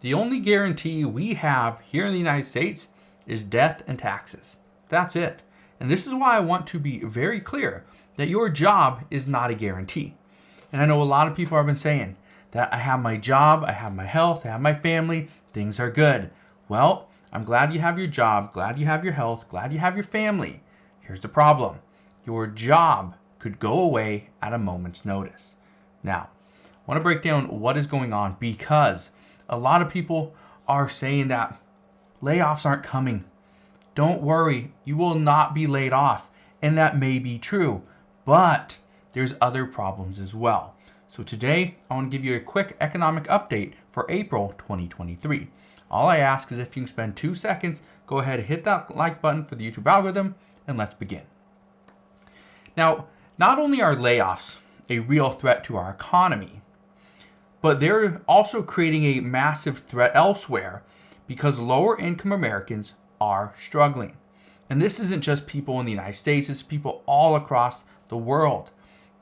The only guarantee we have here in the United States is death and taxes. That's it. And this is why I want to be very clear that your job is not a guarantee. And I know a lot of people have been saying that I have my job, I have my health, I have my family, things are good. Well, I'm glad you have your job, glad you have your health, glad you have your family. Here's the problem. Your job could go away at a moment's notice. Now, I want to break down what is going on because a lot of people are saying that layoffs aren't coming. Don't worry, you will not be laid off. And that may be true, but there's other problems as well. So today, I want to give you a quick economic update for April 2023. All I ask is if you can spend 2 seconds, go ahead and hit that like button for the YouTube algorithm, and let's begin. Now, not only are layoffs a real threat to our economy, but they're also creating a massive threat elsewhere because lower income Americans are struggling. And this isn't just people in the United States, it's people all across the world.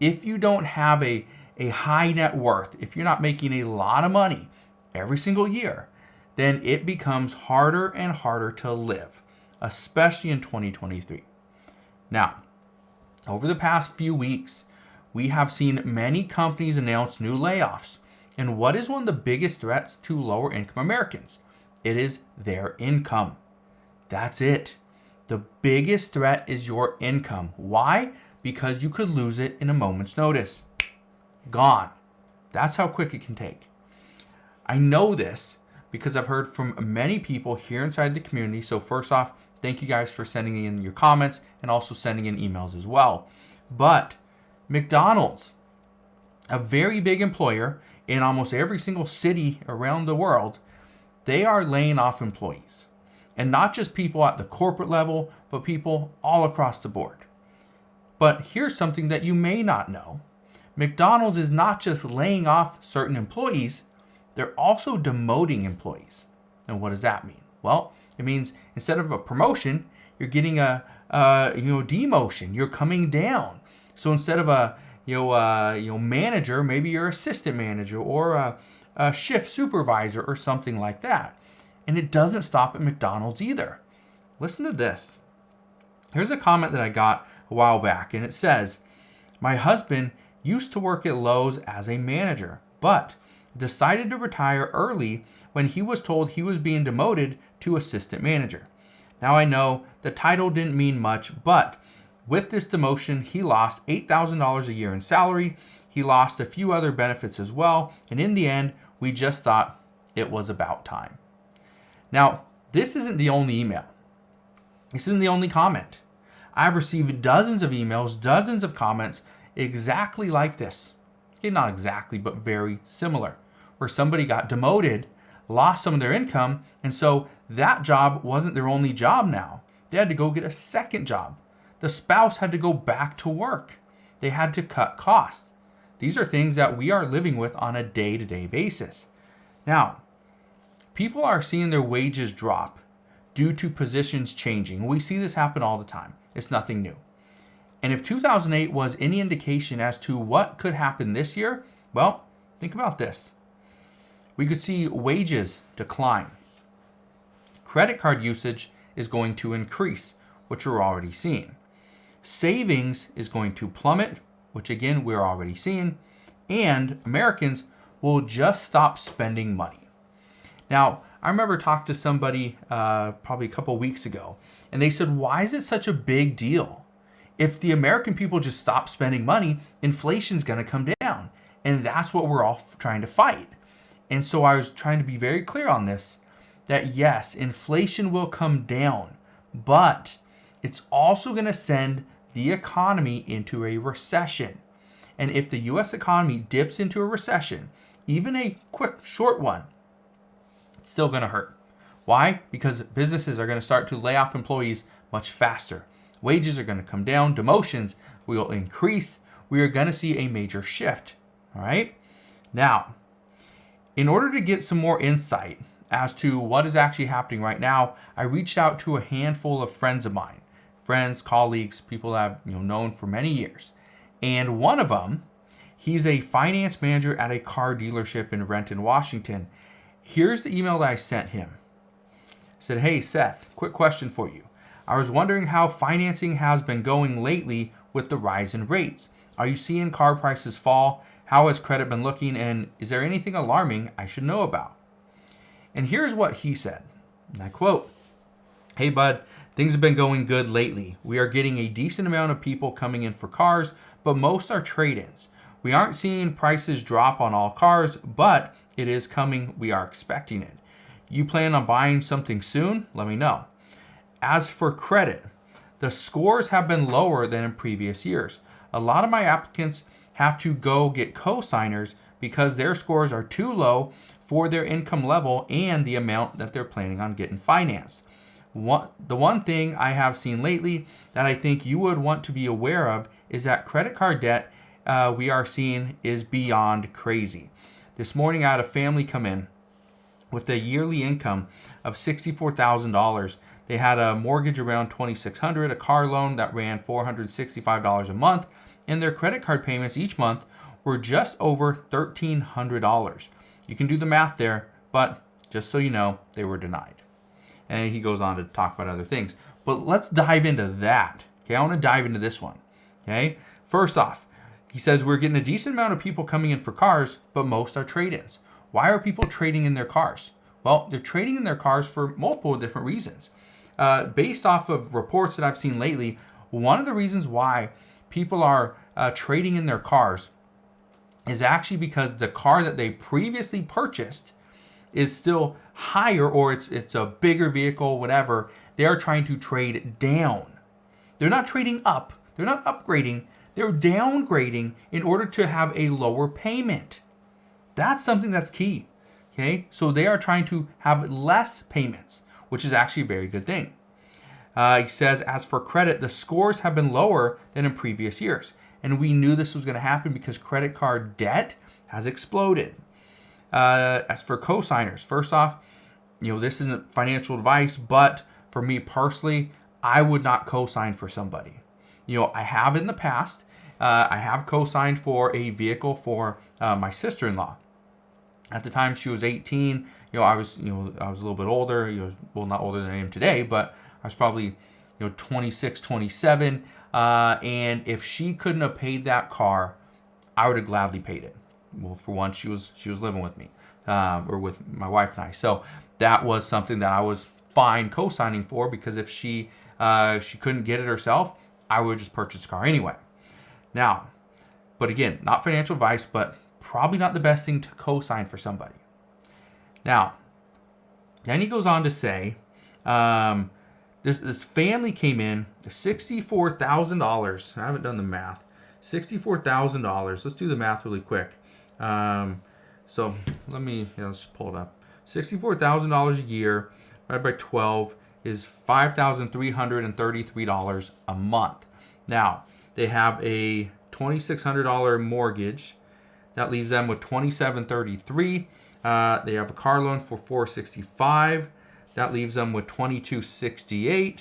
If you don't have a high net worth, if you're not making a lot of money every single year, then it becomes harder and harder to live, especially in 2023. Now, over the past few weeks, we have seen many companies announce new layoffs. And what is one of the biggest threats to lower income Americans? It is their income. That's it. The biggest threat is your income. Why? Because you could lose it in a moment's notice. Gone. That's how quick it can take. I know this because I've heard from many people here inside the community. So first off, thank you guys for sending in your comments and also sending in emails as well. But McDonald's, a very big employer in almost every single city around the world, they are laying off employees. And not just people at the corporate level, but people all across the board. But here's something that you may not know. McDonald's is not just laying off certain employees, they're also demoting employees. And what does that mean? Well, it means instead of a promotion, you're getting a demotion. You're coming down. So instead of a manager, maybe you're assistant manager or a shift supervisor or something like that. And it doesn't stop at McDonald's either. Listen to this. Here's a comment that I got a while back, and it says, "My husband used to work at Lowe's as a manager, but decided to retire early when he was told he was being demoted to assistant manager. Now I know the title didn't mean much, but with this demotion, he lost $8,000 a year in salary. He lost a few other benefits as well, and in the end, we just thought it was about time." Now, this isn't the only email. This isn't the only comment. I've received dozens of emails, dozens of comments exactly like this. Okay, not exactly, but very similar, where somebody got demoted, lost some of their income, and so that job wasn't their only job now. They had to go get a second job. The spouse had to go back to work. They had to cut costs. These are things that we are living with on a day-to-day basis. Now, people are seeing their wages drop due to positions changing. We see this happen all the time. It's nothing new. And if 2008 was any indication as to what could happen this year, well, think about this. We could see wages decline. Credit card usage is going to increase, which we're already seeing. Savings is going to plummet, which again, we're already seeing. And Americans will just stop spending money. Now, I remember talking to somebody probably a couple weeks ago, and they said, why is it such a big deal? If the American people just stop spending money, inflation's going to come down. And that's what we're all trying to fight. And so I was trying to be very clear on this, that yes, inflation will come down, but it's also going to send the economy into a recession. And if the U.S. economy dips into a recession, even a quick, short one, it's still going to hurt. Why? Because businesses are going to start to lay off employees much faster. Wages are going to come down. Demotions will increase. We are going to see a major shift. All right. Now, in order to get some more insight as to what is actually happening right now, I reached out to a handful of friends of mine, friends, colleagues, people that I've known for many years. And one of them, he's a finance manager at a car dealership in Renton, Washington. Here's the email that I sent him. I said, hey, Seth, quick question for you. I was wondering how financing has been going lately with the rise in rates. Are you seeing car prices fall? How has credit been looking? And is there anything alarming I should know about? And here's what he said, and I quote, hey, bud, things have been going good lately. We are getting a decent amount of people coming in for cars, but most are trade-ins. We aren't seeing prices drop on all cars, but it is coming. We are expecting it. You plan on buying something soon? Let me know. As for credit, the scores have been lower than in previous years. A lot of my applicants have to go get co-signers because their scores are too low for their income level and the amount that they're planning on getting financed. The one thing I have seen lately that I think you would want to be aware of is that credit card debt we are seeing is beyond crazy. This morning I had a family come in with a yearly income of $64,000. They had a mortgage around $2,600, a car loan that ran $465 a month, and their credit card payments each month were just over $1,300. You can do the math there, but just so you know, they were denied. And he goes on to talk about other things. But let's dive into that. Okay, I want to dive into this one. Okay, first off, he says we're getting a decent amount of people coming in for cars, but most are trade-ins. Why are people trading in their cars? Well, they're trading in their cars for multiple different reasons. Based off of reports that I've seen lately, one of the reasons why people are trading in their cars is actually because the car that they previously purchased is still higher, or it's a bigger vehicle, whatever. They are trying to trade down. They're not trading up. They're not upgrading. They're downgrading in order to have a lower payment. That's something that's key. Okay, so they are trying to have less payments, which is actually a very good thing. He says, as for credit, the scores have been lower than in previous years. And we knew this was going to happen because credit card debt has exploded. As for co-signers, first off, this isn't financial advice, but for me personally, I would not co-sign for somebody. I have in the past. I have co-signed for a vehicle for my sister-in-law. At the time she was 18, I was a little bit older. Not older than I am today, but I was probably 26, 27. And if she couldn't have paid that car, I would have gladly paid it. Well, for one, she was living with me, or with my wife and I. So that was something that I was fine co-signing for, because if she couldn't get it herself, I would just purchase the car anyway. Now, but again, not financial advice, but probably not the best thing to co-sign for somebody. Now, then he goes on to say, this family came in $64,000. I haven't done the math. $64,000. Let's do the math really quick. So let's just pull it up. $64,000 a year divided by 12 is $5,333 a month. Now, they have a $2,600 mortgage. That leaves them with $2,733. They have a car loan for $465. That leaves them with $2,268.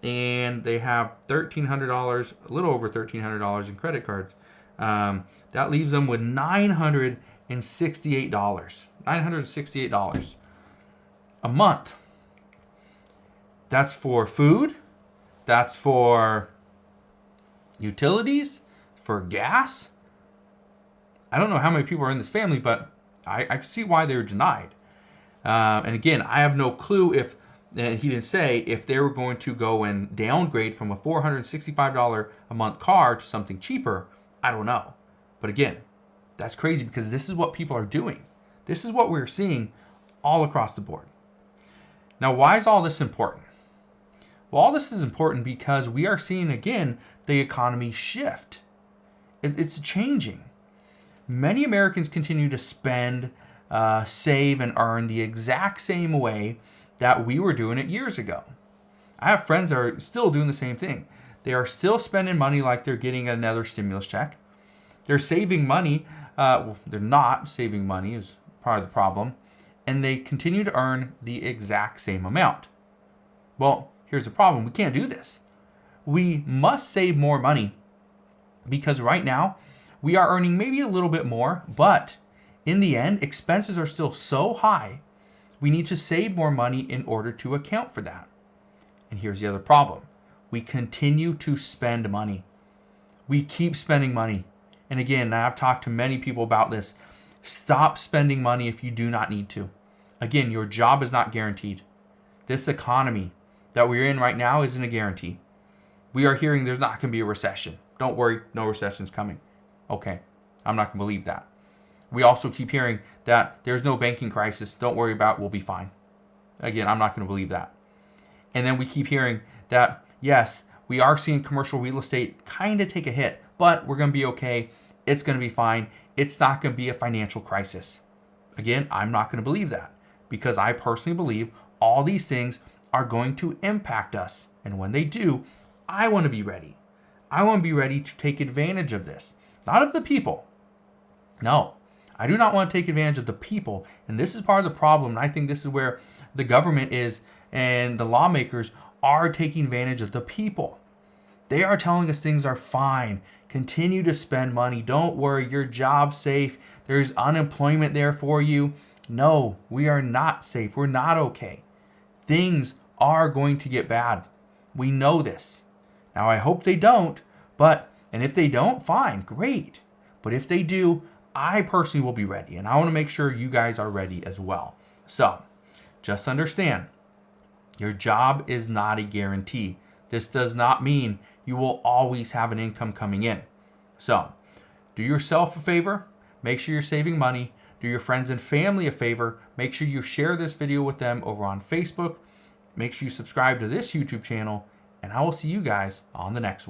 And they have $1,300, a little over $1,300 in credit cards. That leaves them with $968. $968 a month. That's for food. That's for utilities, for gas. I don't know how many people are in this family, but I can see why they were denied. And again, I have no clue if, and he didn't say, if they were going to go and downgrade from a $465 a month car to something cheaper. I don't know. But again, that's crazy, because this is what people are doing. This is what we're seeing all across the board. Now, why is all this important? Well, all this is important because we are seeing, again, the economy shift. It's changing. Many Americans continue to spend, save, and earn the exact same way that we were doing it years ago. I have friends that are still doing the same thing. They are still spending money like they're getting another stimulus check. They're saving money. They're not saving money is part of the problem. And they continue to earn the exact same amount. Well, here's the problem. We can't do this. We must save more money, because right now we are earning maybe a little bit more, but in the end, expenses are still so high We need to save more money in order to account for that. And here's the other problem. We continue to spend money. We keep spending money. And again, I've talked to many people about this. Stop spending money if you do not need to. Again, your job is not guaranteed. This economy that we're in right now isn't a guarantee. We are hearing there's not going to be a recession. Don't worry, no recession's coming. Okay, I'm not going to believe that. We also keep hearing that there's no banking crisis. Don't worry about it, we'll be fine. Again, I'm not going to believe that. And then we keep hearing that, yes, we are seeing commercial real estate kind of take a hit, but we're going to be okay. It's going to be fine. It's not going to be a financial crisis. Again, I'm not going to believe that because I personally believe all these things are going to impact us. And when they do, I want to be ready. I want to be ready to take advantage of this, not of the people. No, I do not want to take advantage of the people. And this is part of the problem. And I think this is where the government is and the lawmakers are taking advantage of the people. They are telling us things are fine. Continue to spend money. Don't worry, your job's safe. There's unemployment there for you. No, we are not safe. We're not okay. Things are going to get bad. We know this. Now, I hope they don't, and if they don't, fine, great. But if they do, I personally will be ready, and I want to make sure you guys are ready as well. So, just understand, your job is not a guarantee. This does not mean you will always have an income coming in. So, do yourself a favor, make sure you're saving money. Do your friends and family a favor, make sure you share this video with them over on Facebook. Make sure you subscribe to this YouTube channel, and I will see you guys on the next one.